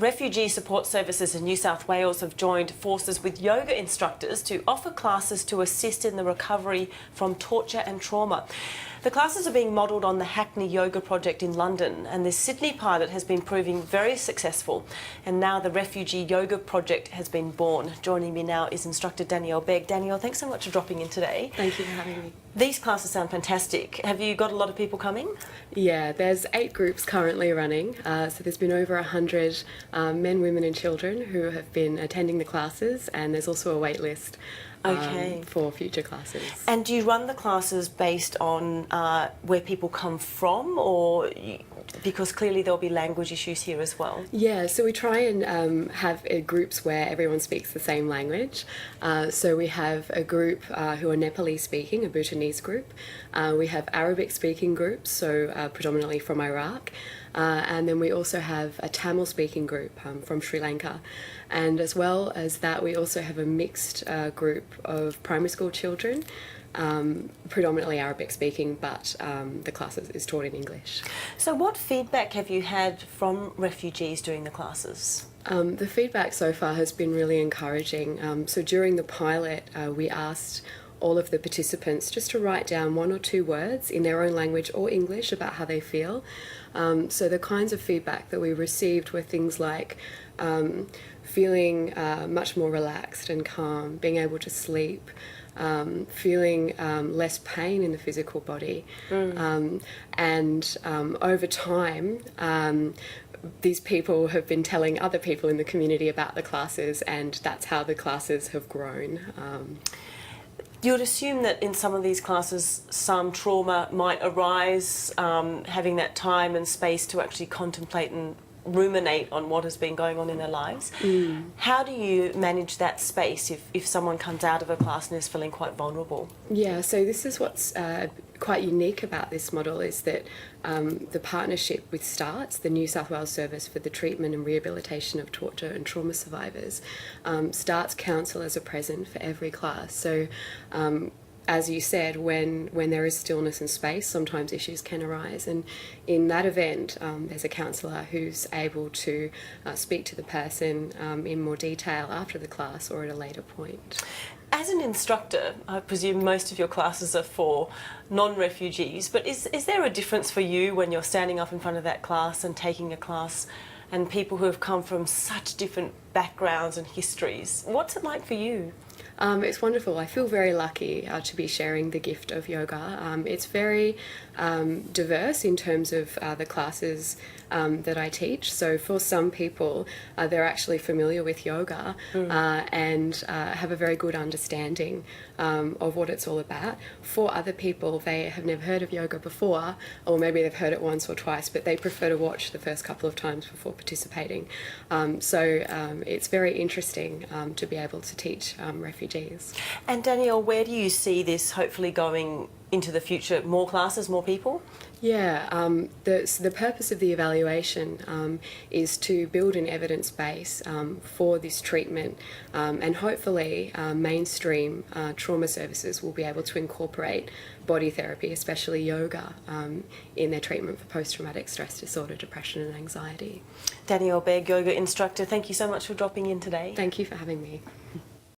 Refugee Support Services in New South Wales have joined forces with yoga instructors to offer classes to assist in the recovery from torture and trauma. The classes are being modelled on the Hackney Yoga Project in London, and this Sydney pilot has been proving very successful. And now the Refugee Yoga Project has been born. Joining me now is instructor Danielle Begg. Danielle, thanks so much for dropping in today. Thank you for having me. These classes sound fantastic. Have you got a lot of people coming? Yeah, there's 8 groups currently running. So there's been over 100 men, women and children who have been attending the classes, and there's also a wait list for future classes. And do you run the classes based on where people come from, or because clearly there'll be language issues here as well? Yeah, so we try and have groups where everyone speaks the same language. So we have a group who are Nepalese speaking, a Bhutanese group. We have Arabic speaking groups, so predominantly from Iraq. And then we also have a Tamil speaking group from Sri Lanka. And as well as that, we also have a mixed group of primary school children, predominantly Arabic speaking, but the class is taught in English. So what feedback have you had from refugees doing the classes? The feedback so far has been really encouraging. So during the pilot, we asked all of the participants just to write down 1 or 2 words in their own language or English about how they feel. So the kinds of feedback that we received were things like feeling much more relaxed and calm, being able to sleep, feeling less pain in the physical body. And over time, these people have been telling other people in the community about the classes, and that's how the classes have grown. You would assume that in some of these classes some trauma might arise, having that time and space to actually contemplate and ruminate on what has been going on in their lives. How do you manage that space if someone comes out of a class and is feeling quite vulnerable? Yeah, so this is what's quite unique about this model, is that the partnership with STARTS, the New South Wales Service for the Treatment and Rehabilitation of Torture and Trauma Survivors, STARTS counsellors are present for every class. So as you said, when there is stillness and space, sometimes issues can arise, and in that event there's a counsellor who's able to speak to the person in more detail after the class or at a later point. As an instructor, I presume most of your classes are for non-refugees, but is there a difference for you when you're standing up in front of that class and taking a class and people who have come from such different backgrounds and histories? What's it like for you? It's wonderful. I feel very lucky to be sharing the gift of yoga. It's very diverse in terms of the classes that I teach. So for some people, they're actually familiar with yoga and have a very good understanding of what it's all about. For other people, they have never heard of yoga before, or maybe they've heard it once or twice, but they prefer to watch the first couple of times before participating. So it's very interesting to be able to teach refugees. And Danielle, where do you see this hopefully going into the future? More classes, more people? Yeah, the purpose of the evaluation is to build an evidence base for this treatment, and hopefully mainstream trauma services will be able to incorporate body therapy, especially yoga, in their treatment for post-traumatic stress disorder, depression and anxiety. Danielle Begg, yoga instructor, thank you so much for dropping in today. Thank you for having me.